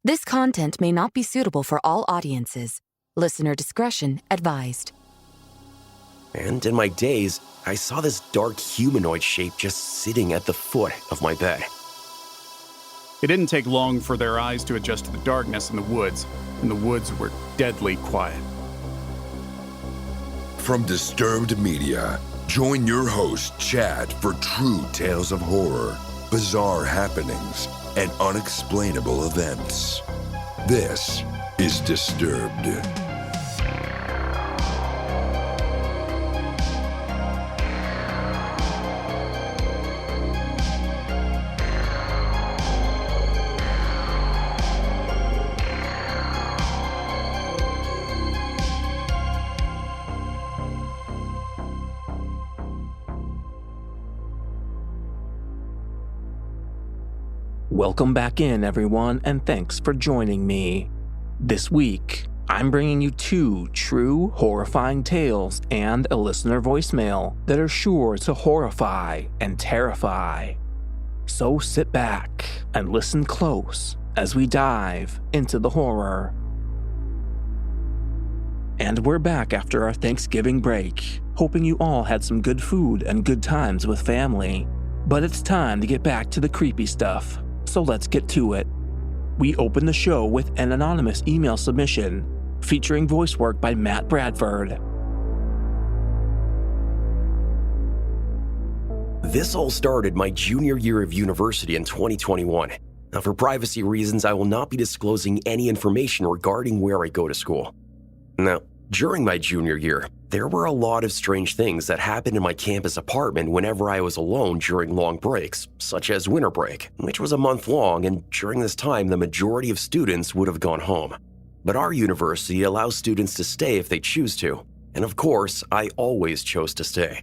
This content may not be suitable for all audiences. Listener discretion advised. And in my daze, I saw this dark humanoid shape just sitting at the foot of my bed. It didn't take long for their eyes to adjust to the darkness in the woods, and the woods were deadly quiet. From Disturbed Media, join your host, Chad, for true tales of horror, bizarre happenings, and unexplainable events. This is Disturbed. Welcome back in, everyone, and thanks for joining me. This week, I'm bringing you two true horrifying tales and a listener voicemail that are sure to horrify and terrify. So sit back and listen close as we dive into the horror. And we're back after our Thanksgiving break, hoping you all had some good food and good times with family. But it's time to get back to the creepy stuff. So let's get to it. We open the show with an anonymous email submission featuring voice work by Matt Bradford. This all started my junior year of university in 2021. Now, for privacy reasons, I will not be disclosing any information regarding where I go to school. Now, during my junior year, there were a lot of strange things that happened in my campus apartment whenever I was alone during long breaks, such as winter break, which was a month long, and during this time the majority of students would have gone home. But our university allows students to stay if they choose to, and of course, I always chose to stay.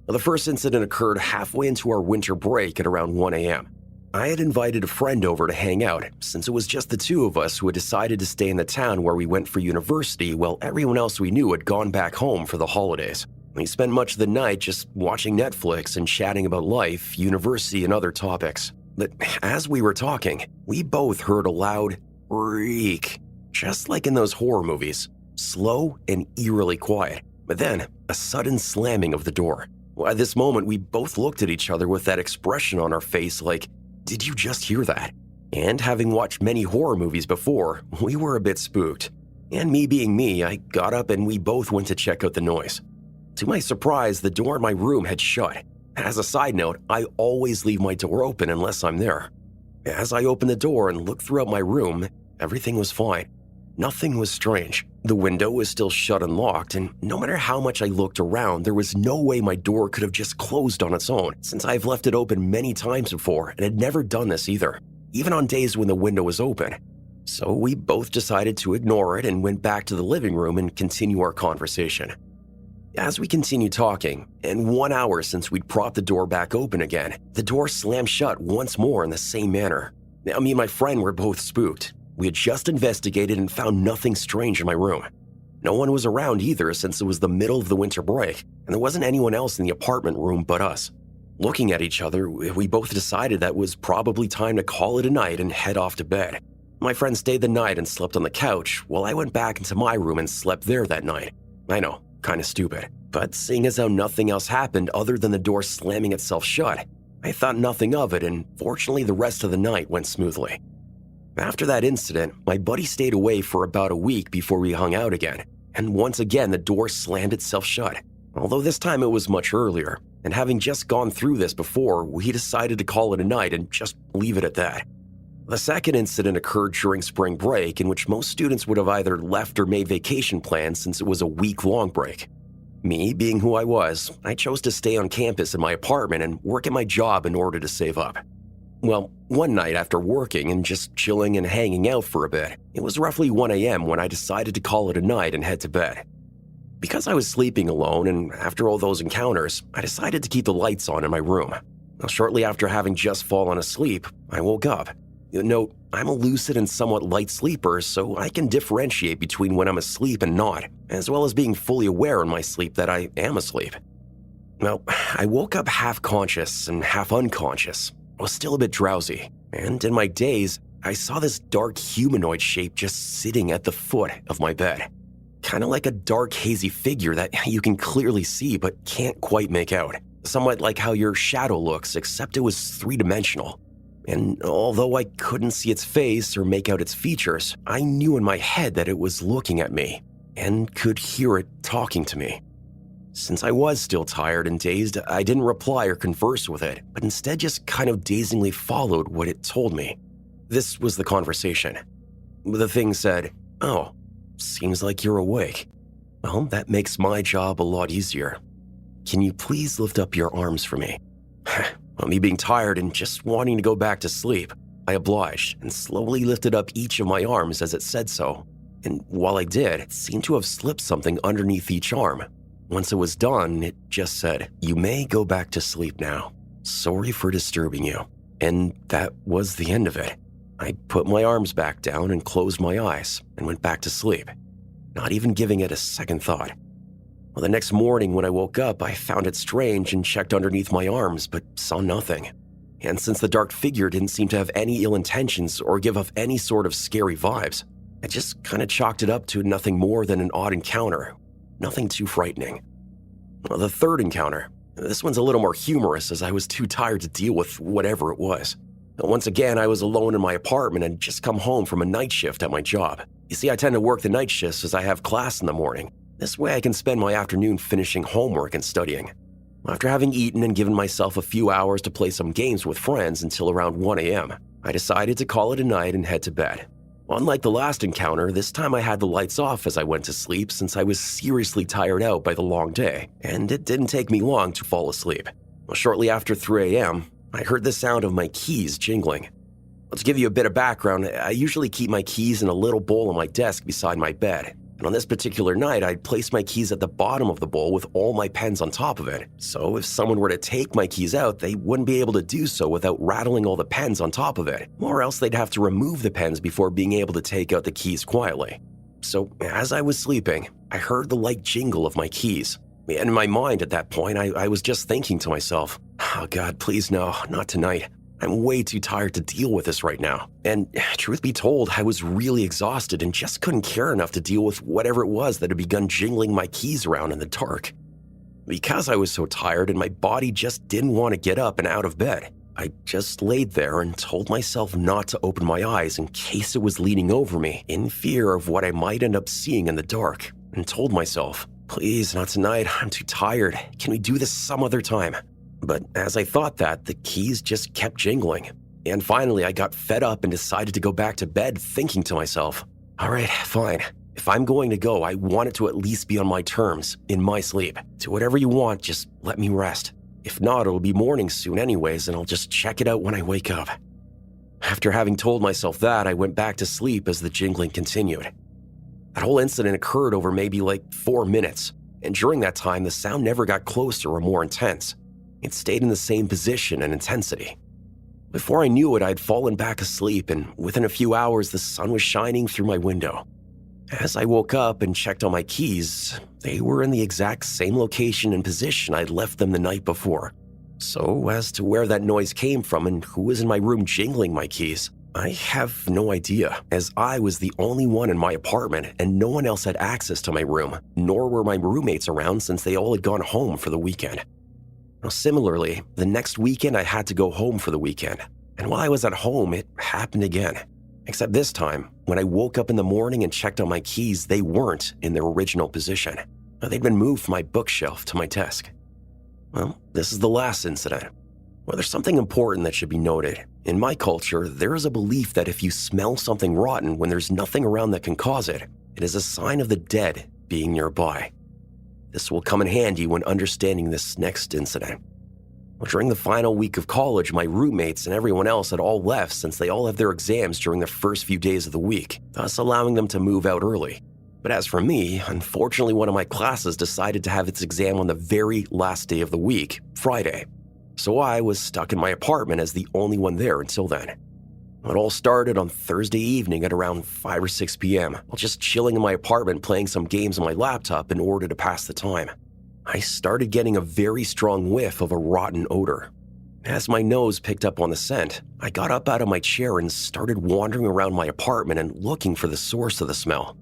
The first incident occurred halfway into our winter break at around 1 a.m. I had invited a friend over to hang out, since it was just the two of us who had decided to stay in the town where we went for university while everyone else we knew had gone back home for the holidays. We spent much of the night just watching Netflix and chatting about life, university, and other topics. But as we were talking, we both heard a loud reek, just like in those horror movies, slow and eerily quiet, but then a sudden slamming of the door. At this moment, we both looked at each other with that expression on our face like, "Did you just hear that?" And having watched many horror movies before, we were a bit spooked. And me being me, I got up and we both went to check out the noise. To my surprise, the door in my room had shut. As a side note, I always leave my door open unless I'm there. As I opened the door and looked throughout my room, everything was fine. Nothing was strange. The window was still shut and locked, and no matter how much I looked around, there was no way my door could have just closed on its own, since I've left it open many times before and had never done this either, even on days when the window was open. So we both decided to ignore it and went back to the living room and continue our conversation. As we continued talking, and 1 hour since we'd propped the door back open again, the door slammed shut once more in the same manner. Now, me and my friend were both spooked. We had just investigated and found nothing strange in my room. No one was around either since it was the middle of the winter break, and there wasn't anyone else in the apartment room but us. Looking at each other, we both decided that it was probably time to call it a night and head off to bed. My friend stayed the night and slept on the couch, while I went back into my room and slept there that night. I know, kinda stupid, but seeing as how nothing else happened other than the door slamming itself shut, I thought nothing of it, and fortunately the rest of the night went smoothly. After that incident, my buddy stayed away for about a week before we hung out again, and once again the door slammed itself shut. Although this time it was much earlier, and having just gone through this before, we decided to call it a night and just leave it at that. The second incident occurred during spring break, in which most students would have either left or made vacation plans since it was a week-long break. Me, being who I was, I chose to stay on campus in my apartment and work at my job in order to save up. Well, one night after working and just chilling and hanging out for a bit, it was roughly 1 a.m. when I decided to call it a night and head to bed. Because I was sleeping alone and after all those encounters, I decided to keep the lights on in my room. Now, shortly after having just fallen asleep, I woke up. Note, I'm a lucid and somewhat light sleeper, so I can differentiate between when I'm asleep and not, as well as being fully aware in my sleep that I am asleep. Well, I woke up half conscious and half unconscious. I was still a bit drowsy, and in my daze, I saw this dark humanoid shape just sitting at the foot of my bed. Kind of like a dark, hazy figure that you can clearly see but can't quite make out. Somewhat like how your shadow looks, except it was three-dimensional. And although I couldn't see its face or make out its features, I knew in my head that it was looking at me and could hear it talking to me. Since I was still tired and dazed, I didn't reply or converse with it, but instead just kind of dazingly followed what it told me. This was the conversation. The thing said, "Oh, seems like you're awake. Well, that makes my job a lot easier. Can you please lift up your arms for me?" Well, me being tired and just wanting to go back to sleep, I obliged and slowly lifted up each of my arms as it said so. And while I did, it seemed to have slipped something underneath each arm. Once it was done, it just said, "You may go back to sleep now. Sorry for disturbing you." And that was the end of it. I put my arms back down and closed my eyes and went back to sleep, not even giving it a second thought. Well, the next morning when I woke up, I found it strange and checked underneath my arms, but saw nothing. And since the dark figure didn't seem to have any ill intentions or give off any sort of scary vibes, I just kind of chalked it up to nothing more than an odd encounter. Nothing too frightening. Well, the third encounter, this one's a little more humorous as I was too tired to deal with whatever it was. Once again, I was alone in my apartment and just come home from a night shift at my job. You see, I tend to work the night shifts as I have class in the morning. This way I can spend my afternoon finishing homework and studying. After having eaten and given myself a few hours to play some games with friends until around 1 a.m., I decided to call it a night and head to bed. Unlike the last encounter, this time I had the lights off as I went to sleep since I was seriously tired out by the long day, and it didn't take me long to fall asleep. Well, shortly after 3 a.m., I heard the sound of my keys jingling. Well, to give you a bit of background, I usually keep my keys in a little bowl on my desk beside my bed. And on this particular night, I'd placed my keys at the bottom of the bowl with all my pens on top of it. So if someone were to take my keys out, they wouldn't be able to do so without rattling all the pens on top of it, or else they'd have to remove the pens before being able to take out the keys quietly. So as I was sleeping, I heard the light jingle of my keys. And in my mind at that point, I was just thinking to myself, "Oh God, please no, not tonight. I'm way too tired to deal with this right now." And truth be told, I was really exhausted and just couldn't care enough to deal with whatever it was that had begun jingling my keys around in the dark. Because I was so tired and my body just didn't want to get up and out of bed, I just laid there and told myself not to open my eyes in case it was leaning over me in fear of what I might end up seeing in the dark, and told myself, "Please, not tonight. I'm too tired. Can we do this some other time?" But as I thought that, the keys just kept jingling. And finally, I got fed up and decided to go back to bed, thinking to myself, "All right, fine. If I'm going to go, I want it to at least be on my terms, in my sleep. Do whatever you want, just let me rest. If not, it'll be morning soon anyways, and I'll just check it out when I wake up." After having told myself that, I went back to sleep as the jingling continued. That whole incident occurred over maybe like 4 minutes, and during that time, the sound never got closer or more intense. It stayed in the same position and intensity. Before I knew it, I'd fallen back asleep, and within a few hours, the sun was shining through my window. As I woke up and checked on my keys, they were in the exact same location and position I'd left them the night before. So, as to where that noise came from and who was in my room jingling my keys, I have no idea, as I was the only one in my apartment and no one else had access to my room, nor were my roommates around since they all had gone home for the weekend. Now, similarly, the next weekend I had to go home for the weekend, and while I was at home, it happened again. Except this time, when I woke up in the morning and checked on my keys, they weren't in their original position. Now, they'd been moved from my bookshelf to my desk. Well, this is the last incident. Well, there's something important that should be noted. In my culture, there is a belief that if you smell something rotten when there's nothing around that can cause it, it is a sign of the dead being nearby. This will come in handy when understanding this next incident. Well, during the final week of college, my roommates and everyone else had all left since they all have their exams during the first few days of the week, thus allowing them to move out early. But as for me, unfortunately one of my classes decided to have its exam on the very last day of the week, Friday. So I was stuck in my apartment as the only one there until then. It all started on Thursday evening at around 5 or 6 p.m. while just chilling in my apartment playing some games on my laptop in order to pass the time. I started getting a very strong whiff of a rotten odor. As my nose picked up on the scent, I got up out of my chair and started wandering around my apartment and looking for the source of the smell.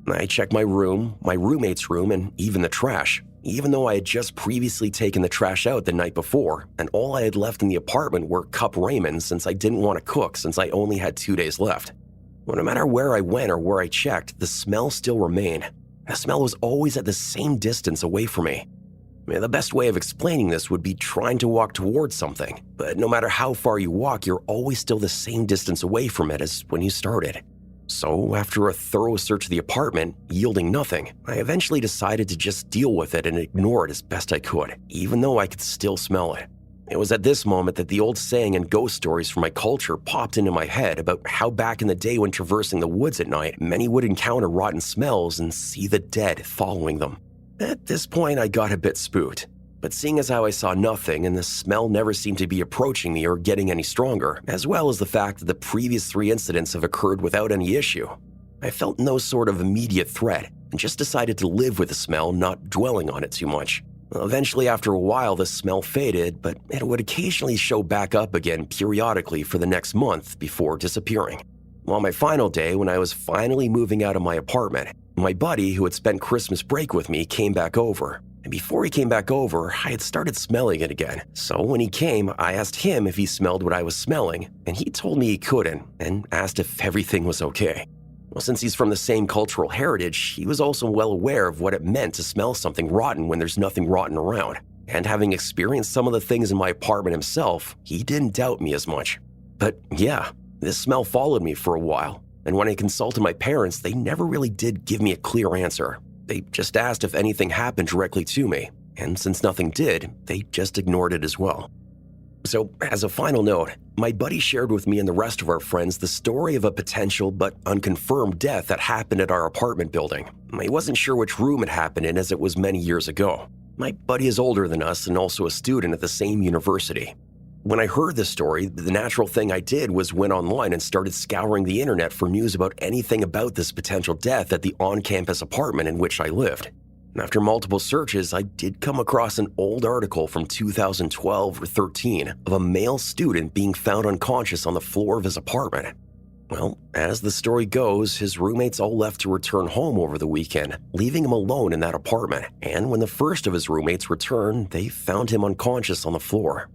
I checked my room, my roommate's room, and even the trash, even though I had just previously taken the trash out the night before, and all I had left in the apartment were cup ramen since I didn't want to cook since I only had 2 days left. Well, no matter where I went or where I checked, the smell still remained. The smell was always at the same distance away from me. The best way of explaining this would be trying to walk towards something, but no matter how far you walk, you're always still the same distance away from it as when you started. So after a thorough search of the apartment, yielding nothing, I eventually decided to just deal with it and ignore it as best I could, even though I could still smell it. It was at this moment that the old saying and ghost stories from my culture popped into my head about how back in the day when traversing the woods at night, many would encounter rotten smells and see the dead following them. At this point, I got a bit spooked, but seeing as how I saw nothing and the smell never seemed to be approaching me or getting any stronger, as well as the fact that the previous 3 incidents have occurred without any issue, I felt no sort of immediate threat and just decided to live with the smell, not dwelling on it too much. Eventually, after a while, the smell faded, but it would occasionally show back up again periodically for the next month before disappearing. On my final day, when I was finally moving out of my apartment, my buddy who had spent Christmas break with me came back over. And before he came back over, I had started smelling it again. So when he came, I asked him if he smelled what I was smelling, and he told me he couldn't, and asked if everything was okay. Well, since he's from the same cultural heritage, he was also well aware of what it meant to smell something rotten when there's nothing rotten around. And having experienced some of the things in my apartment himself, he didn't doubt me as much. But yeah, this smell followed me for a while, and when I consulted my parents, they never really did give me a clear answer. They just asked if anything happened directly to me, and since nothing did, they just ignored it as well. So, as a final note, my buddy shared with me and the rest of our friends the story of a potential but unconfirmed death that happened at our apartment building. He wasn't sure which room it happened in as it was many years ago. My buddy is older than us and also a student at the same university. When I heard this story, the natural thing I did was went online and started scouring the internet for news about anything about this potential death at the on-campus apartment in which I lived. After multiple searches, I did come across an old article from 2012 or 13 of a male student being found unconscious on the floor of his apartment. Well, as the story goes, his roommates all left to return home over the weekend, leaving him alone in that apartment. And when the first of his roommates returned, they found him unconscious on the floor.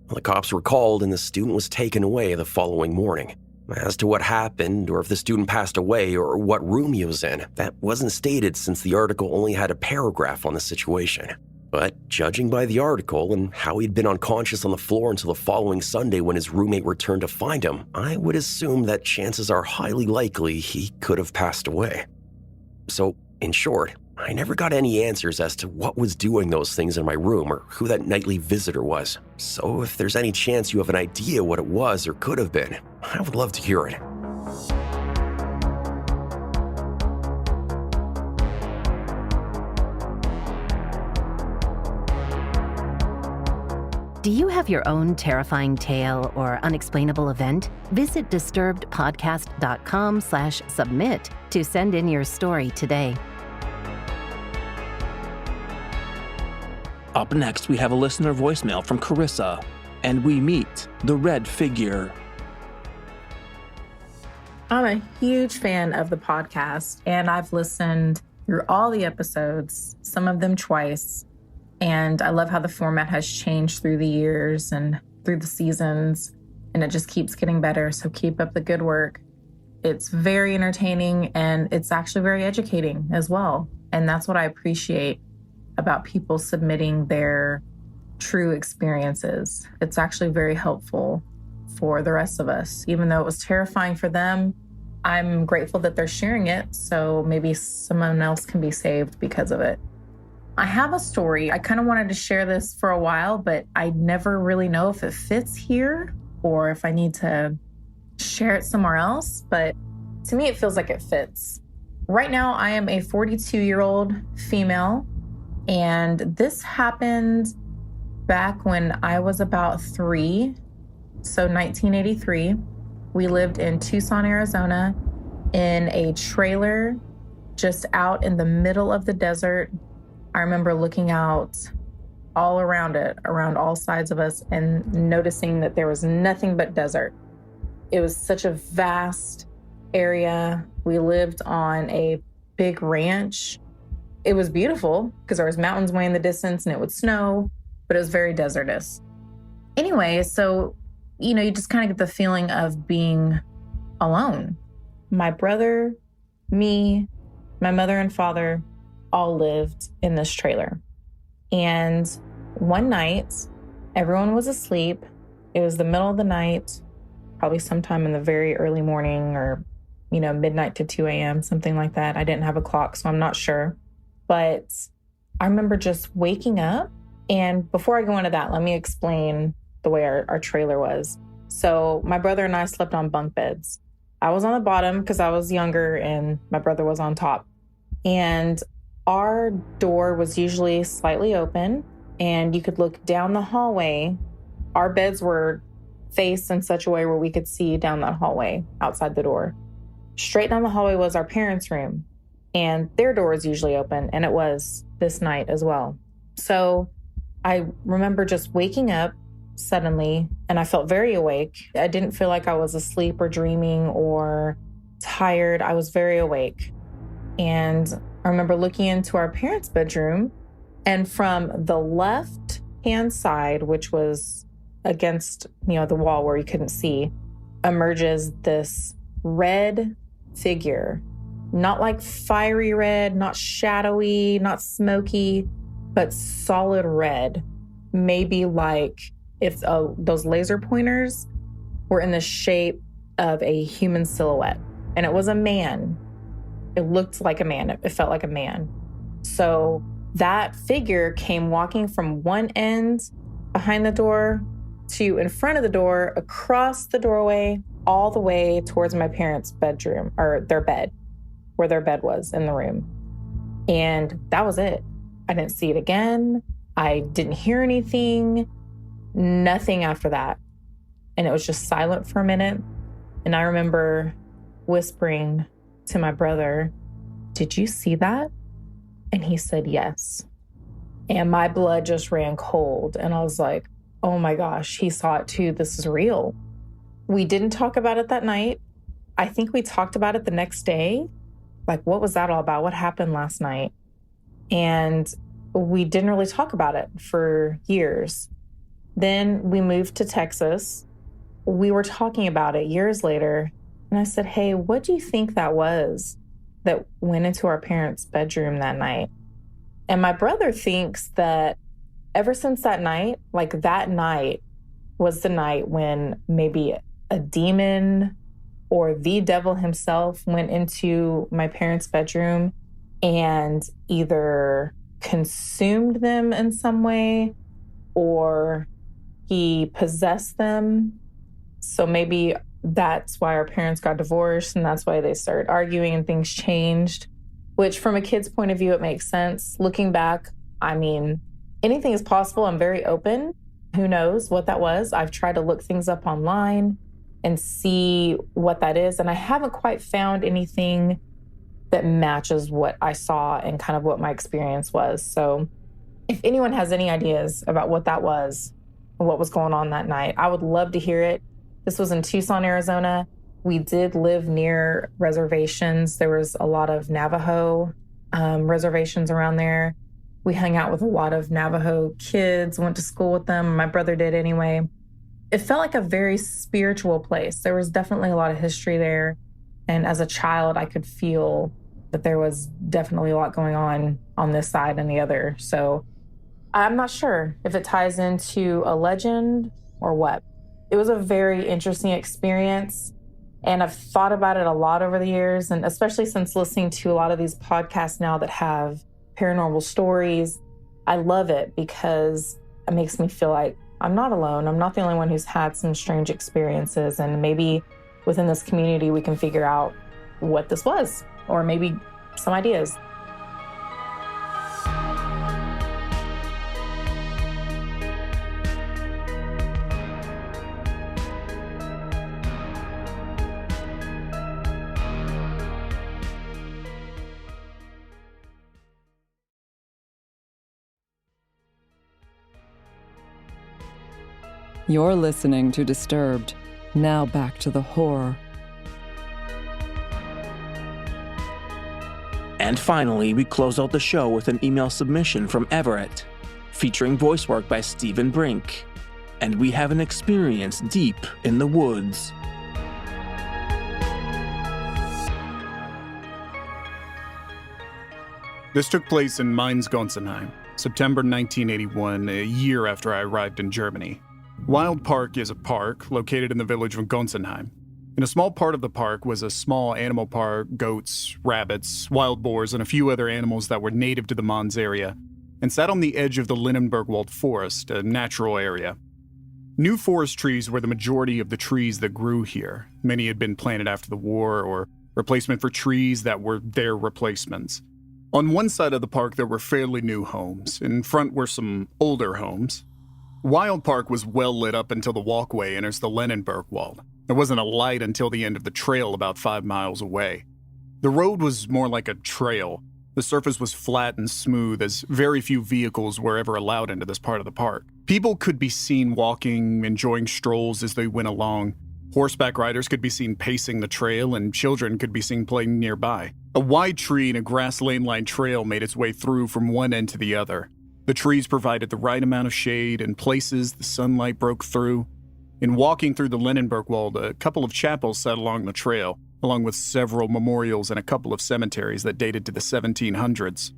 The cops were called and the student was taken away the following morning. As to what happened, or if the student passed away, or what room he was in, that wasn't stated since the article only had a paragraph on the situation. But judging by the article and how he'd been unconscious on the floor until the following Sunday when his roommate returned to find him, I would assume that chances are highly likely he could have passed away. So, in short, I never got any answers as to what was doing those things in my room or who that nightly visitor was. So if there's any chance you have an idea what it was or could have been, I would love to hear it. Do you have your own terrifying tale or unexplainable event? Visit disturbedpodcast.com/submit to send in your story today. Up next, we have a listener voicemail from Carissa, and we meet the Red Figure. I'm a huge fan of the podcast, and I've listened through all the episodes, some of them twice, and I love how the format has changed through the years and through the seasons, and it just keeps getting better, so keep up the good work. It's very entertaining, and it's actually very educating as well, and that's what I appreciate about people submitting their true experiences. It's actually very helpful for the rest of us. Even though it was terrifying for them, I'm grateful that they're sharing it, so maybe someone else can be saved because of it. I have a story. I kind of wanted to share this for a while, but I never really know if it fits here or if I need to share it somewhere else, but to me, it feels like it fits. Right now, I am a 42-year-old female, and this happened back when I was about 3, so 1983. We lived in Tucson, Arizona, in a trailer just out in the middle of the desert. I remember looking out all around it, around all sides of us, and noticing that there was nothing but desert. It was such a vast area. We lived on a big ranch. It was beautiful because there was mountains way in the distance and it would snow, but it was very desertous. Anyway, so, you just kind of get the feeling of being alone. My brother, me, my mother and father all lived in this trailer. And one night, everyone was asleep. It was the middle of the night, probably sometime in the very early morning or, midnight to 2 a.m., something like that. I didn't have a clock, so I'm not sure. But I remember just waking up. And before I go into that, let me explain the way our trailer was. So my brother and I slept on bunk beds. I was on the bottom because I was younger and my brother was on top. And our door was usually slightly open and you could look down the hallway. Our beds were faced in such a way where we could see down that hallway outside the door. Straight down the hallway was our parents' room and their door was usually open, and it was this night as well. So I remember just waking up suddenly and I felt very awake. I didn't feel like I was asleep or dreaming or tired. I was very awake. And I remember looking into our parents' bedroom, and from the left-hand side, which was against, the wall where you couldn't see, emerges this red figure. Not like fiery red, not shadowy, not smoky, but solid red. Maybe like if those laser pointers were in the shape of a human silhouette. And it was a man. It looked like a man. It felt like a man. So that figure came walking from one end behind the door to in front of the door, across the doorway, all the way towards my parents' bedroom, or their bed, where their bed was in the room. And that was it. I didn't see it again. I didn't hear anything, nothing after that. And it was just silent for a minute. And I remember whispering to my brother, "Did you see that?" And he said, "Yes." And my blood just ran cold. And I was like, oh my gosh, he saw it too. This is real. We didn't talk about it that night. I think we talked about it the next day. Like, what was that all about? What happened last night? And we didn't really talk about it for years. Then we moved to Texas. We were talking about it years later. And I said, "Hey, what do you think that was that went into our parents' bedroom that night?" And my brother thinks that ever since that night, like that night was the night when maybe a demon or the devil himself went into my parents' bedroom and either consumed them in some way or he possessed them. So maybe that's why our parents got divorced and that's why they started arguing and things changed, which from a kid's point of view, it makes sense. Looking back, I mean, anything is possible. I'm very open. Who knows what that was? I've tried to look things up online and see what that is. And I haven't quite found anything that matches what I saw and kind of what my experience was. So if anyone has any ideas about what that was and what was going on that night, I would love to hear it. This was in Tucson, Arizona. We did live near reservations. There was a lot of Navajo reservations around there. We hung out with a lot of Navajo kids, went to school with them. My brother did anyway. It felt like a very spiritual place. There was definitely a lot of history there. And as a child, I could feel that there was definitely a lot going on this side and the other. So I'm not sure if it ties into a legend or what. It was a very interesting experience. And I've thought about it a lot over the years. And especially since listening to a lot of these podcasts now that have paranormal stories, I love it because it makes me feel like I'm not alone. I'm not the only one who's had some strange experiences. And maybe within this community, we can figure out what this was, or maybe some ideas. You're listening to Disturbed. Now back to the horror. And finally, we close out the show with an email submission from Everett, featuring voice work by Stephen Brink. And we have an experience deep in the woods. This took place in Mainz-Gonsenheim, September 1981, a year after I arrived in Germany. Wild Park is a park located in the village of Gonsenheim. In a small part of the park was a small animal park, goats, rabbits, wild boars, and a few other animals that were native to the Mainz area, and sat on the edge of the Lindenbergwald forest, a natural area. New forest trees were the majority of the trees that grew here. Many had been planted after the war or replacement for trees that were their replacements. On one side of the park, there were fairly new homes. In front were some older homes. Wild Park was well lit up until the walkway enters the Lindenbergwald. There wasn't a light until the end of the trail about 5 miles away. The road was more like a trail. The surface was flat and smooth, as very few vehicles were ever allowed into this part of the park. People could be seen walking, enjoying strolls as they went along. Horseback riders could be seen pacing the trail, and children could be seen playing nearby. A wide tree and a grass lane-lined trail made its way through from one end to the other. The trees provided the right amount of shade, and places the sunlight broke through. In walking through the Lindenbergwald, a couple of chapels sat along the trail, along with several memorials and a couple of cemeteries that dated to the 1700s.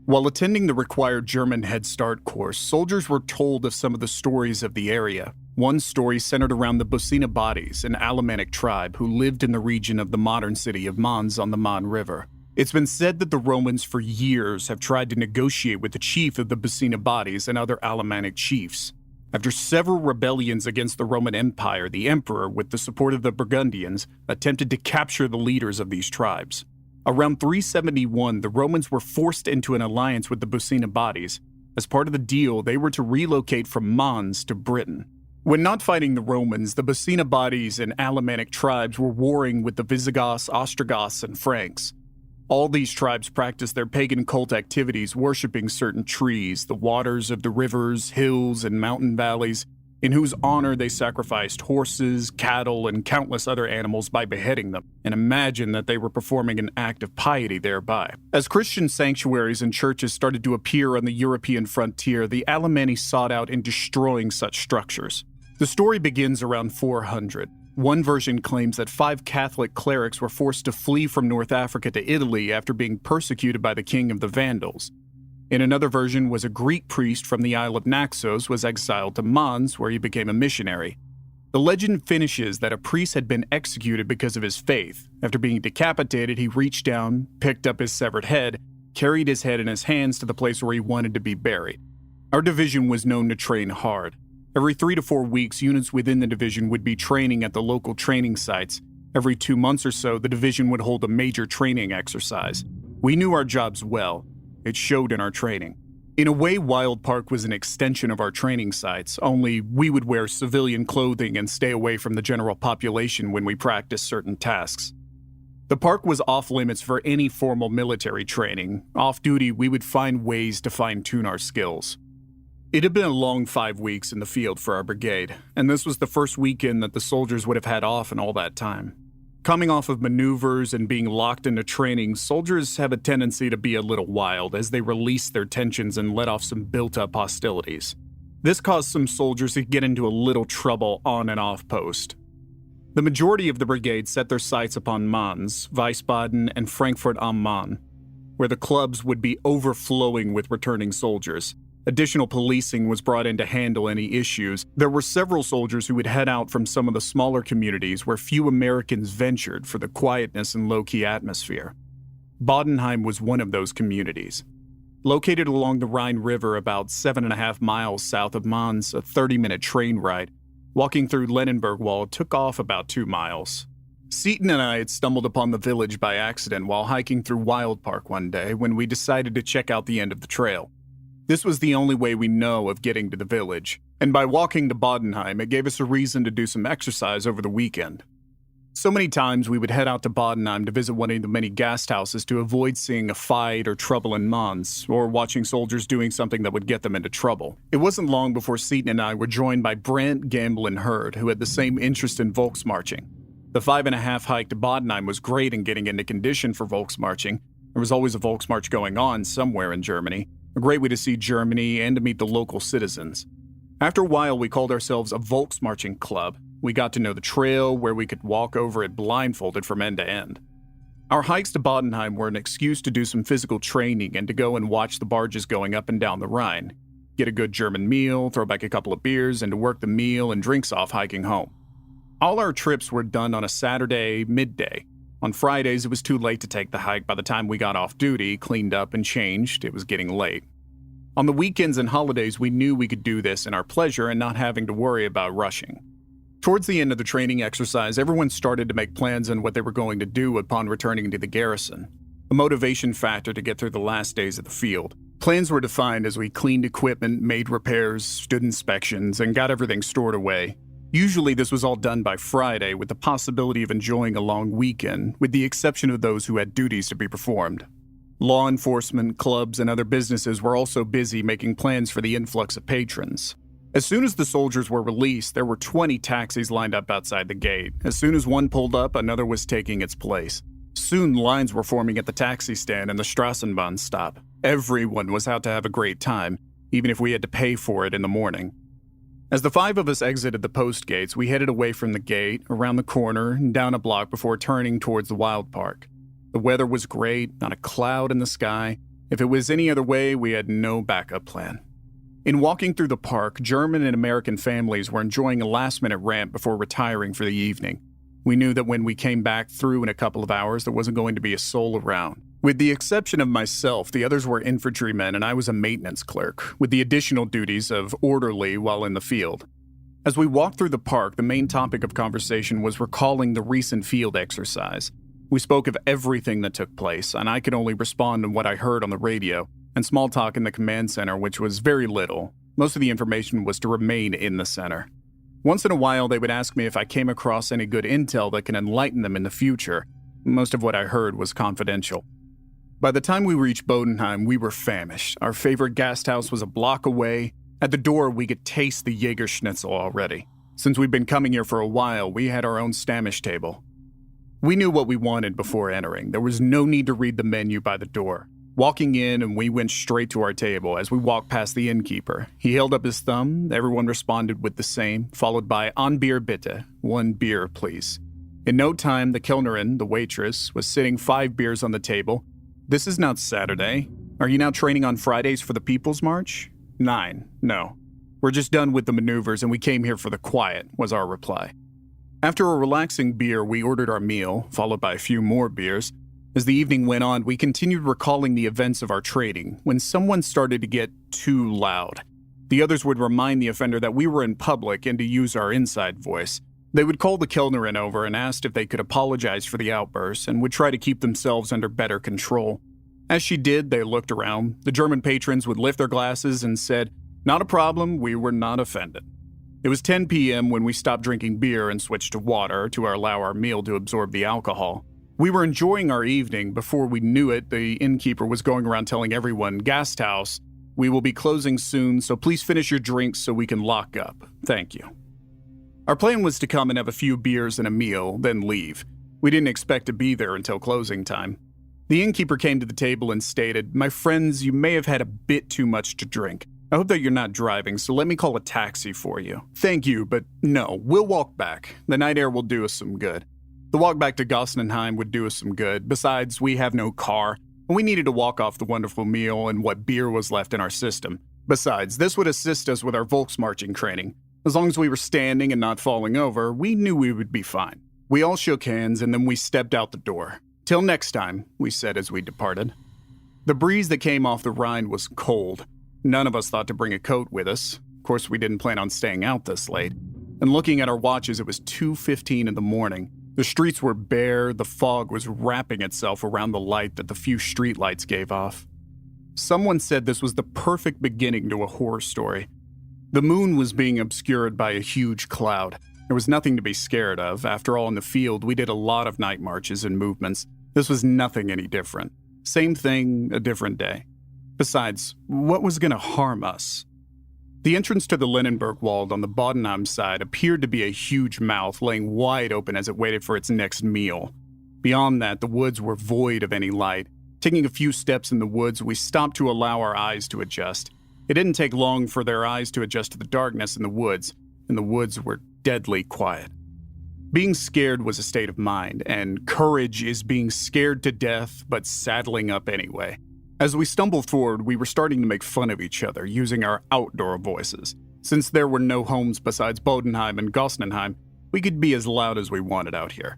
While attending the required German Head Start course, soldiers were told of some of the stories of the area. One story centered around the Bodenheim, an Alemannic tribe who lived in the region of the modern city of Mainz on the Main River. It's been said that the Romans for years have tried to negotiate with the chief of the Bodenheim and other Alemannic chiefs. After several rebellions against the Roman Empire, the emperor, with the support of the Burgundians, attempted to capture the leaders of these tribes. Around 371, the Romans were forced into an alliance with the Bodenheim. As part of the deal, they were to relocate from Mainz to Britain. When not fighting the Romans, the Bodenheim and Alemannic tribes were warring with the Visigoths, Ostrogoths, and Franks. All these tribes practiced their pagan cult activities, worshipping certain trees, the waters of the rivers, hills, and mountain valleys, in whose honor they sacrificed horses, cattle, and countless other animals by beheading them, and imagined that they were performing an act of piety thereby. As Christian sanctuaries and churches started to appear on the European frontier, the Alemanni sought out in destroying such structures. The story begins around 400. One version claims that 5 Catholic clerics were forced to flee from North Africa to Italy after being persecuted by the king of the Vandals. In another version was a Greek priest from the Isle of Naxos was exiled to Mainz, where he became a missionary. The legend finishes that a priest had been executed because of his faith. After being decapitated, he reached down, picked up his severed head, carried his head in his hands to the place where he wanted to be buried. Our division was known to train hard. Every 3 to 4 weeks, units within the division would be training at the local training sites. Every 2 months or so, the division would hold a major training exercise. We knew our jobs well. It showed in our training. In a way, Wild Park was an extension of our training sites, only we would wear civilian clothing and stay away from the general population when we practiced certain tasks. The park was off-limits for any formal military training. Off-duty, we would find ways to fine-tune our skills. It had been a long 5 weeks in the field for our brigade, and this was the first weekend that the soldiers would have had off in all that time. Coming off of maneuvers and being locked into training, soldiers have a tendency to be a little wild as they release their tensions and let off some built-up hostilities. This caused some soldiers to get into a little trouble on and off post. The majority of the brigade set their sights upon Mainz, Wiesbaden, and Frankfurt am Main, where the clubs would be overflowing with returning soldiers. Additional policing was brought in to handle any issues. There were several soldiers who would head out from some of the smaller communities where few Americans ventured for the quietness and low-key atmosphere. Bodenheim was one of those communities. Located along the Rhine River about 7.5 miles south of Mainz, a 30-minute train ride, walking through Lindenbergwald took off about 2 miles. Seaton and I had stumbled upon the village by accident while hiking through Wild Park one day when we decided to check out the end of the trail. This was the only way we know of getting to the village, and by walking to Bodenheim, it gave us a reason to do some exercise over the weekend. So many times we would head out to Bodenheim to visit one of the many guest houses to avoid seeing a fight or trouble in Mons, or watching soldiers doing something that would get them into trouble. It wasn't long before Seaton and I were joined by Brent, Gamble, and Hurd, who had the same interest in Volksmarching. The 5.5 hike to Bodenheim was great in getting into condition for Volksmarching. There was always a Volksmarch going on somewhere in Germany, a great way to see Germany and to meet the local citizens. After a while, we called ourselves a Volksmarching Club. We got to know the trail, where we could walk over it blindfolded from end to end. Our hikes to Bodenheim were an excuse to do some physical training and to go and watch the barges going up and down the Rhine, get a good German meal, throw back a couple of beers, and to work the meal and drinks off hiking home. All our trips were done on a Saturday midday. On Fridays, it was too late to take the hike. By the time we got off duty, cleaned up, and changed, it was getting late. On the weekends and holidays, we knew we could do this in our pleasure and not having to worry about rushing. Towards the end of the training exercise, everyone started to make plans on what they were going to do upon returning to the garrison, a motivation factor to get through the last days of the field. Plans were defined as we cleaned equipment, made repairs, stood inspections, and got everything stored away. Usually this was all done by Friday, with the possibility of enjoying a long weekend, with the exception of those who had duties to be performed. Law enforcement, clubs, and other businesses were also busy making plans for the influx of patrons. As soon as the soldiers were released, there were 20 taxis lined up outside the gate. As soon as one pulled up, another was taking its place. Soon lines were forming at the taxi stand and the Straßenbahn stop. Everyone was out to have a great time, even if we had to pay for it in the morning. As the 5 of us exited the post gates, we headed away from the gate, around the corner, and down a block before turning towards the wild park. The weather was great, not a cloud in the sky. If it was any other way, we had no backup plan. In walking through the park, German and American families were enjoying a last-minute ramp before retiring for the evening. We knew that when we came back through in a couple of hours, there wasn't going to be a soul around. With the exception of myself, the others were infantrymen and I was a maintenance clerk, with the additional duties of orderly while in the field. As we walked through the park, the main topic of conversation was recalling the recent field exercise. We spoke of everything that took place, and I could only respond to what I heard on the radio, and small talk in the command center, which was very little. Most of the information was to remain in the center. Once in a while, they would ask me if I came across any good intel that can enlighten them in the future. Most of what I heard was confidential. By the time we reached Bodenheim, we were famished. Our favorite guest house was a block away. At the door, we could taste the Jäger Schnitzel already. Since we'd been coming here for a while, we had our own Stammtisch table. We knew what we wanted before entering. There was no need to read the menu by the door. Walking in, and we went straight to our table. As we walked past the innkeeper, he held up his thumb. Everyone responded with the same, followed by "Ein Bier bitte," 1 beer, please. In no time, the Kellnerin, the waitress, was sitting 5 beers on the table. "This is not Saturday. Are you now training on Fridays for the People's March?" 9. No. "We're just done with the maneuvers and we came here for the quiet," was our reply. After a relaxing beer, we ordered our meal, followed by a few more beers. As the evening went on, we continued recalling the events of our training when someone started to get too loud. The others would remind the offender that we were in public and to use our inside voice. They would call the Kellnerin over and asked if they could apologize for the outburst and would try to keep themselves under better control. As she did, they looked around. The German patrons would lift their glasses and said, "Not a problem, we were not offended." It was 10 p.m. when we stopped drinking beer and switched to water to allow our meal to absorb the alcohol. We were enjoying our evening. Before we knew it, the innkeeper was going around telling everyone, "Gasthaus, we will be closing soon, so please finish your drinks so we can lock up. Thank you." Our plan was to come and have a few beers and a meal, then leave. We didn't expect to be there until closing time. The innkeeper came to the table and stated, "My friends, you may have had a bit too much to drink. I hope that you're not driving, so let me call a taxi for you." "Thank you, but no, we'll walk back. The night air will do us some good." The walk back to Gossenheim would do us some good. Besides, we have no car, and we needed to walk off the wonderful meal and what beer was left in our system. Besides, this would assist us with our Volksmarching training. As long as we were standing and not falling over, we knew we would be fine. We all shook hands, and then we stepped out the door. "Till next time," we said as we departed. The breeze that came off the Rhine was cold. None of us thought to bring a coat with us. Of course, we didn't plan on staying out this late. And looking at our watches, it was 2:15 in the morning. The streets were bare, the fog was wrapping itself around the light that the few streetlights gave off. Someone said this was the perfect beginning to a horror story. The moon was being obscured by a huge cloud. There was nothing to be scared of. After all, in the field, we did a lot of night marches and movements. This was nothing any different. Same thing, a different day. Besides, what was going to harm us? The entrance to the Lindenberg Wald on the Bodenheim side appeared to be a huge mouth laying wide open as it waited for its next meal. Beyond that, the woods were void of any light. Taking a few steps in the woods, we stopped to allow our eyes to adjust. It didn't take long for their eyes to adjust to the darkness in the woods, and the woods were deadly quiet. Being scared was a state of mind, and courage is being scared to death but saddling up anyway. As we stumbled forward, we were starting to make fun of each other using our outdoor voices. Since there were no homes besides Bodenheim and Gossenheim, we could be as loud as we wanted out here.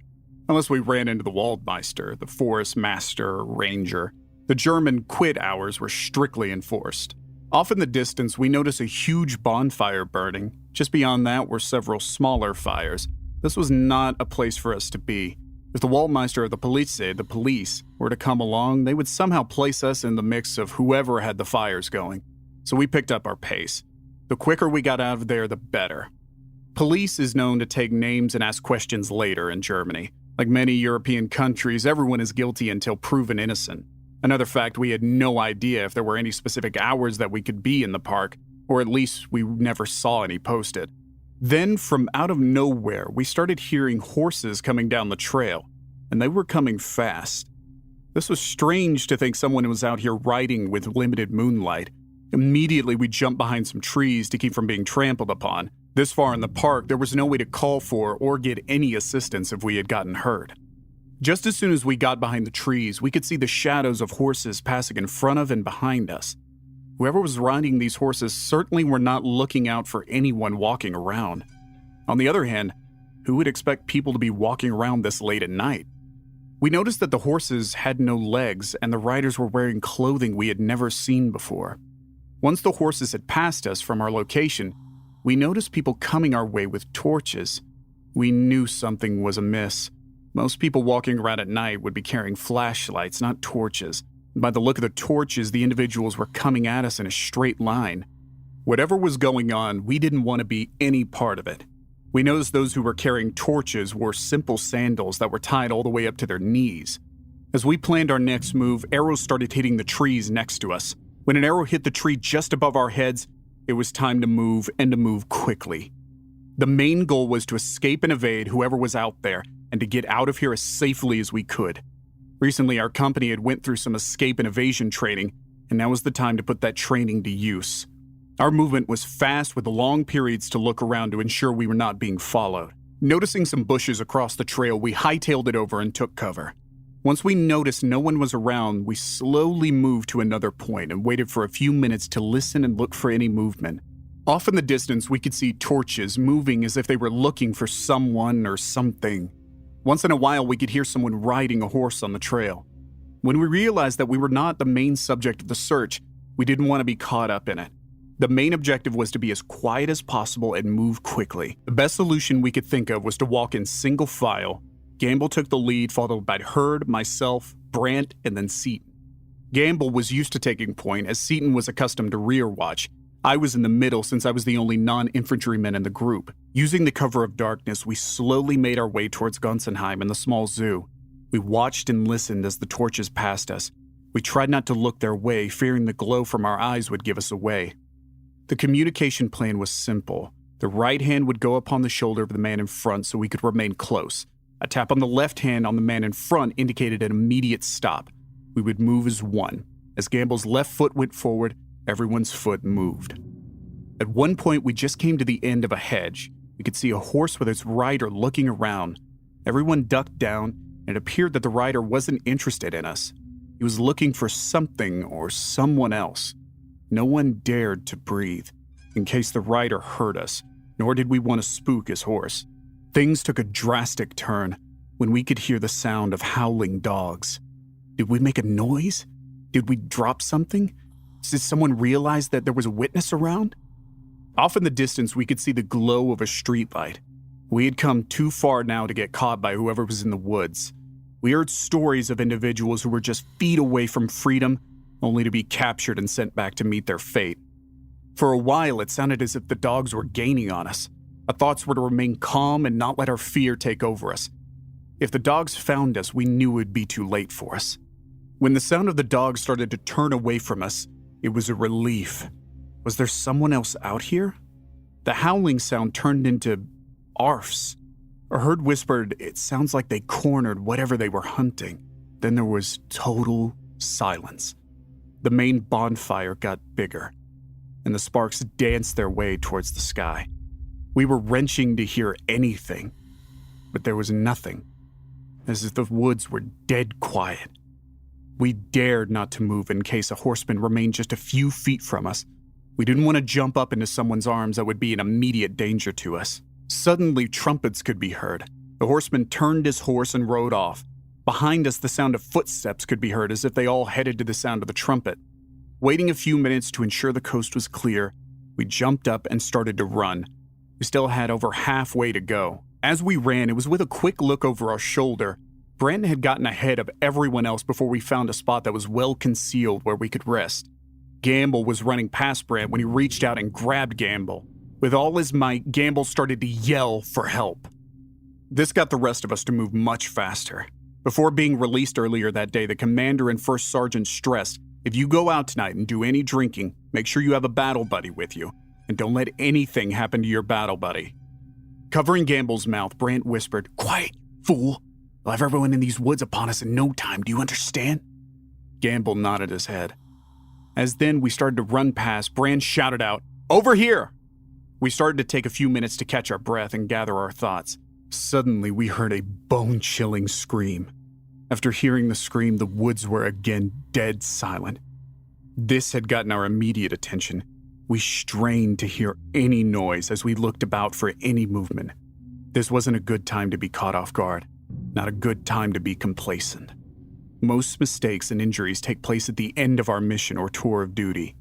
Unless we ran into the Waldmeister, the forest master, or ranger. The German quit hours were strictly enforced. Off in the distance, we noticed a huge bonfire burning. Just beyond that were several smaller fires. This was not a place for us to be. If the Waldmeister or the police, were to come along, they would somehow place us in the mix of whoever had the fires going. So we picked up our pace. The quicker we got out of there, the better. Police is known to take names and ask questions later in Germany. Like many European countries, everyone is guilty until proven innocent. Another fact, we had no idea if there were any specific hours that we could be in the park, or at least we never saw any posted. Then, from out of nowhere, we started hearing horses coming down the trail, and they were coming fast. This was strange to think someone was out here riding with limited moonlight. Immediately, we jumped behind some trees to keep from being trampled upon. This far in the park, there was no way to call for or get any assistance if we had gotten hurt. Just as soon as we got behind the trees, we could see the shadows of horses passing in front of and behind us. Whoever was riding these horses certainly were not looking out for anyone walking around. On the other hand, who would expect people to be walking around this late at night? We noticed that the horses had no legs and the riders were wearing clothing we had never seen before. Once the horses had passed us from our location, we noticed people coming our way with torches. We knew something was amiss. Most people walking around at night would be carrying flashlights, not torches. By the look of the torches, the individuals were coming at us in a straight line. Whatever was going on, we didn't want to be any part of it. We noticed those who were carrying torches wore simple sandals that were tied all the way up to their knees. As we planned our next move, arrows started hitting the trees next to us. When an arrow hit the tree just above our heads, it was time to move, and to move quickly. The main goal was to escape and evade whoever was out there, and to get out of here as safely as we could. Recently, our company had went through some escape and evasion training, and now was the time to put that training to use. Our movement was fast with long periods to look around to ensure we were not being followed. Noticing some bushes across the trail, we hightailed it over and took cover. Once we noticed no one was around, we slowly moved to another point and waited for a few minutes to listen and look for any movement. Off in the distance, we could see torches moving as if they were looking for someone or something. Once in a while, we could hear someone riding a horse on the trail. When we realized that we were not the main subject of the search, we didn't want to be caught up in it. The main objective was to be as quiet as possible and move quickly. The best solution we could think of was to walk in single file. Gamble took the lead, followed by Hurd, myself, Brandt, and then Seaton. Gamble was used to taking point, as Seaton was accustomed to rear watch. I was in the middle since I was the only non-infantryman in the group. Using the cover of darkness, we slowly made our way towards Gonsenheim and the small zoo. We watched and listened as the torches passed us. We tried not to look their way, fearing the glow from our eyes would give us away. The communication plan was simple. The right hand would go upon the shoulder of the man in front so we could remain close. A tap on the left hand on the man in front indicated an immediate stop. We would move as one. As Gamble's left foot went forward, everyone's foot moved. At one point, we just came to the end of a hedge. We could see a horse with its rider looking around. Everyone ducked down, and it appeared that the rider wasn't interested in us. He was looking for something or someone else. No one dared to breathe, in case the rider heard us, nor did we want to spook his horse. Things took a drastic turn when we could hear the sound of howling dogs. Did we make a noise? Did we drop something? Did someone realize that there was a witness around? Off in the distance, we could see the glow of a streetlight. We had come too far now to get caught by whoever was in the woods. We heard stories of individuals who were just feet away from freedom, only to be captured and sent back to meet their fate. For a while, it sounded as if the dogs were gaining on us. Our thoughts were to remain calm and not let our fear take over us. If the dogs found us, we knew it would be too late for us. When the sound of the dogs started to turn away from us, it was a relief. Was there someone else out here? The howling sound turned into arfs. A herd whispered, "It sounds like they cornered whatever they were hunting." Then there was total silence. The main bonfire got bigger, and the sparks danced their way towards the sky. We were wrenching to hear anything, but there was nothing, as if the woods were dead quiet. We dared not to move in case a horseman remained just a few feet from us. We didn't want to jump up into someone's arms that would be an immediate danger to us. Suddenly, trumpets could be heard. The horseman turned his horse and rode off. Behind us, the sound of footsteps could be heard as if they all headed to the sound of the trumpet. Waiting a few minutes to ensure the coast was clear, we jumped up and started to run. We still had over halfway to go. As we ran, it was with a quick look over our shoulder. Brandon had gotten ahead of everyone else before we found a spot that was well concealed where we could rest. Gamble was running past Brant when he reached out and grabbed Gamble. With all his might, Gamble started to yell for help. This got the rest of us to move much faster. Before being released earlier that day, the commander and first sergeant stressed, if you go out tonight and do any drinking, make sure you have a battle buddy with you, and don't let anything happen to your battle buddy. Covering Gamble's mouth, Brant whispered, "Quiet, fool. We'll have everyone in these woods upon us in no time, do you understand?" Gamble nodded his head. As then we started to run past, Brand shouted out, "Over here!" We started to take a few minutes to catch our breath and gather our thoughts. Suddenly, we heard a bone-chilling scream. After hearing the scream, the woods were again dead silent. This had gotten our immediate attention. We strained to hear any noise as we looked about for any movement. This wasn't a good time to be caught off guard, not a good time to be complacent. Most mistakes and injuries take place at the end of our mission or tour of duty.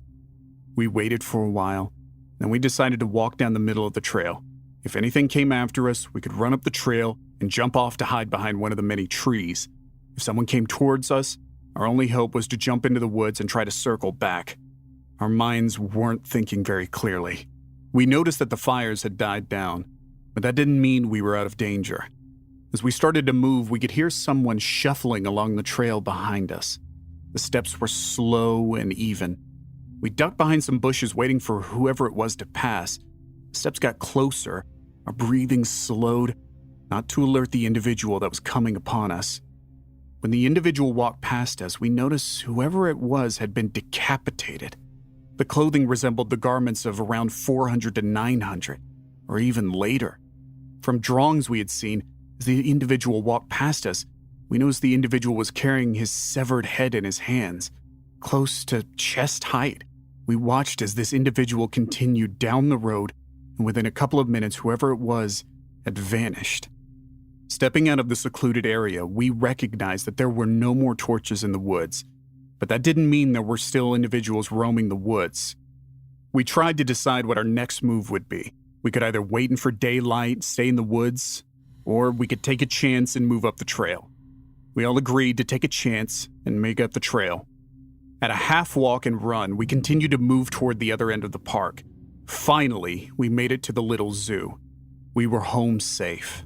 We waited for a while, then we decided to walk down the middle of the trail. If anything came after us, we could run up the trail and jump off to hide behind one of the many trees. If someone came towards us, our only hope was to jump into the woods and try to circle back. Our minds weren't thinking very clearly. We noticed that the fires had died down, but that didn't mean we were out of danger. As we started to move, we could hear someone shuffling along the trail behind us. The steps were slow and even. We ducked behind some bushes waiting for whoever it was to pass. The steps got closer. Our breathing slowed, not to alert the individual that was coming upon us. When the individual walked past us, we noticed whoever it was had been decapitated. The clothing resembled the garments of around 400 to 900, or even later. From drawings we had seen, as the individual walked past us, we noticed the individual was carrying his severed head in his hands, close to chest height. We watched as this individual continued down the road, and within a couple of minutes, whoever it was had vanished. Stepping out of the secluded area, we recognized that there were no more torches in the woods, but that didn't mean there were still individuals roaming the woods. We tried to decide what our next move would be. We could either wait for daylight, stay in the woods, or we could take a chance and move up the trail. We all agreed to take a chance and make up the trail. At a half walk and run, we continued to move toward the other end of the park. Finally, we made it to the little zoo. We were home safe.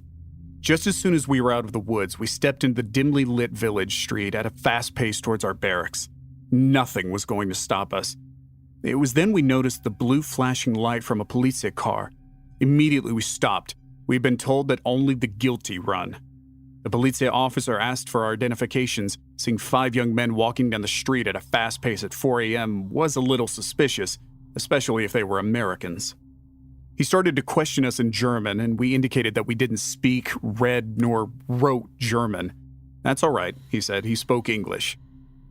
Just as soon as we were out of the woods, we stepped into the dimly lit village street at a fast pace towards our barracks. Nothing was going to stop us. It was then we noticed the blue flashing light from a police car. Immediately we stopped. We'd been told that only the guilty run. The police officer asked for our identifications. Seeing 5 young men walking down the street at a fast pace at 4 a.m. was a little suspicious, especially if they were Americans. He started to question us in German, and we indicated that we didn't speak, read, nor wrote German. "That's all right," he said. He spoke English.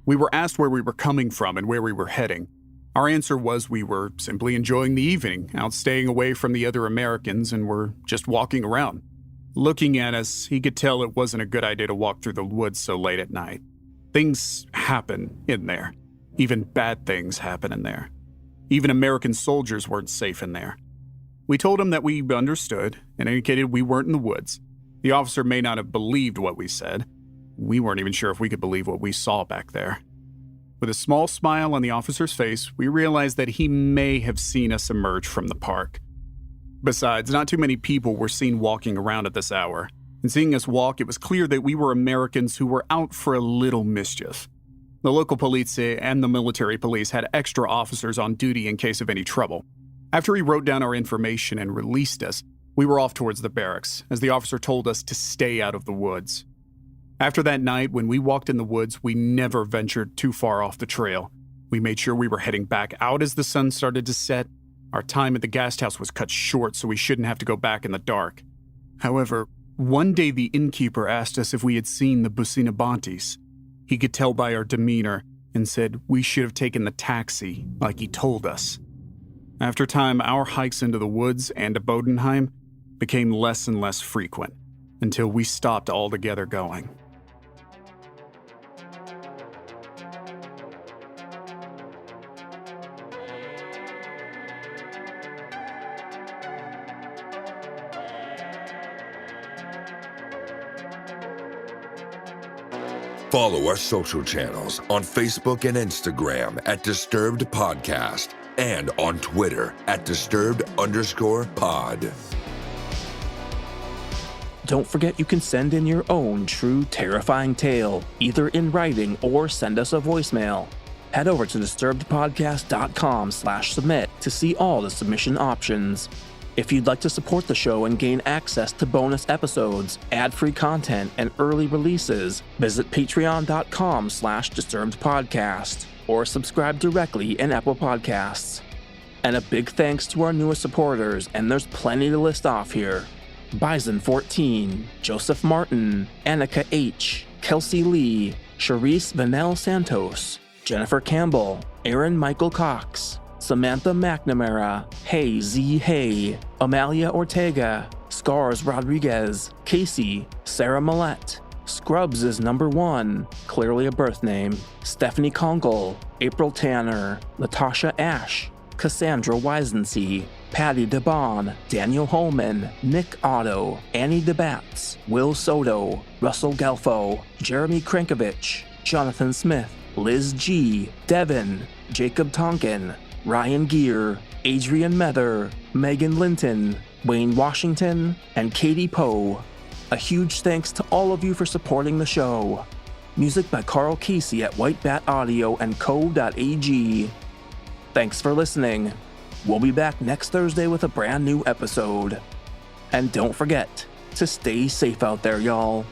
We were asked where we were coming from and where we were heading. Our answer was we were simply enjoying the evening, out staying away from the other Americans, and were just walking around. Looking at us, he could tell it wasn't a good idea to walk through the woods so late at night. Things happen in there. Even bad things happen in there. Even American soldiers weren't safe in there. We told him that we understood and indicated we weren't in the woods. The officer may not have believed what we said. We weren't even sure if we could believe what we saw back there. With a small smile on the officer's face, we realized that he may have seen us emerge from the park. Besides, not too many people were seen walking around at this hour, and seeing us walk, it was clear that we were Americans who were out for a little mischief. The local police and the military police had extra officers on duty in case of any trouble. After he wrote down our information and released us, we were off towards the barracks, as the officer told us to stay out of the woods. After that night, when we walked in the woods, we never ventured too far off the trail. We made sure we were heading back out as the sun started to set. Our time at the guest house was cut short, so we shouldn't have to go back in the dark. However, one day the innkeeper asked us if we had seen the Businabantes. He could tell by our demeanor and said we should have taken the taxi, like he told us. After time, our hikes into the woods and to Bodenheim became less and less frequent, until we stopped altogether going. Follow our social channels on Facebook and Instagram at Disturbed Podcast and on Twitter at Disturbed_pod. Don't forget you can send in your own true terrifying tale, either in writing or send us a voicemail. Head over to disturbedpodcast.com/submit to see all the submission options. If you'd like to support the show and gain access to bonus episodes, ad-free content, and early releases, visit patreon.com/disturbedpodcast or subscribe directly in Apple Podcasts. And a big thanks to our newest supporters, and there's plenty to list off here. Bison14, Joseph Martin, Annika H., Kelsey Lee, Charisse Vanel Santos, Jennifer Campbell, Aaron Michael Cox, Samantha McNamara, Hey Z Hey, Amalia Ortega, Scars Rodriguez, Casey, Sarah Millette, Scrubs is number 1, clearly a birth name, Stephanie Conkle, April Tanner, Latasha Ash, Cassandra Wisensee, Patty DeBon, Daniel Holman, Nick Otto, Annie DeBatz, Will Soto, Russell Gelfo, Jeremy Krankovich, Jonathan Smith, Liz G, Devin, Jacob Tonkin, Ryan Gear, Adrian Mether, Megan Linton, Wayne Washington, and Katie Poe. A huge thanks to all of you for supporting the show. Music by Carl Casey at White Bat Audio and co.ag. Thanks for listening. We'll be back next Thursday with a brand new episode. And don't forget to stay safe out there, y'all.